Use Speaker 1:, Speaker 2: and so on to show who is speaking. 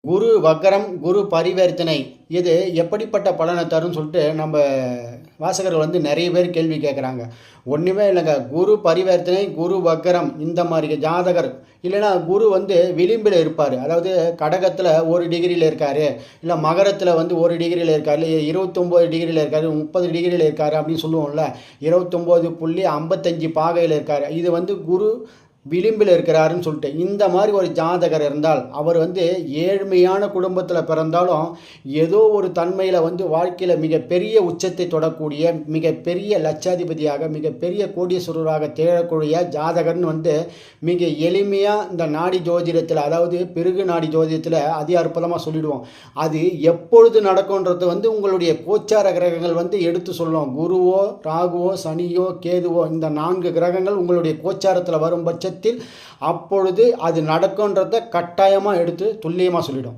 Speaker 1: குரு வக்கரம், குரு பரிவர்த்தனை இது எப்படிப்பட்ட பலனை தரும்னு சொல்லிட்டு நம்ம வாசகர்கள் நிறைய பேர் கேள்வி கேட்குறாங்க. ஒன்றுமே இல்லைங்க. குரு பரிவர்த்தனை, குரு வக்கரம் இந்த மாதிரி ஜாதகர் இல்லைன்னா குரு விளிம்பில் இருப்பார். அதாவது கடகத்தில் 1 டிகிரியில் இருக்கார், இல்லை மகரத்தில் 1 டிகிரியில் இருக்கார், இல்லை 29 டிகிரியில் இருக்கார், 30 டிகிரியில் இருக்கார் அப்படின்னு சொல்லுவோம்ல. 29.55 பாகையில் இருக்கார். இது குரு விளிம்பில் இருக்கிறாருன்னு சொல்லிட்டு இந்த மாதிரி ஒரு ஜாதகர் இருந்தால் அவர் ஏழ்மையான குடும்பத்தில் பிறந்தாலும் ஏதோ ஒரு தன்மையில் வாழ்க்கையில் மிகப்பெரிய உச்சத்தை தொடக்கூடிய மிகப்பெரிய லட்சாதிபதியாக மிகப்பெரிய கோடீஸ்வரராக திகழக்கூடிய ஜாதகர்னு மிக எளிமையாக இந்த நாடி ஜோதிடத்தில், அதாவது பிருகு நாடி ஜோதிடத்தில் அதி அற்புதமாக சொல்லிடுவோம். அது எப்பொழுது நடக்கும்ன்றது உங்களுடைய கோச்சார கிரகங்கள் எடுத்து சொல்லணும். குருவோ ராகுவோ சனியோ கேதுவோ இந்த 4 கிரகங்கள் உங்களுடைய கோச்சாரத்தில் வரும் பட்சத்தில் அப்பொழுது அது நடக்கும்ன்றதை கட்டாயமாக எடுத்து துல்லியமாக சொல்லிடும்.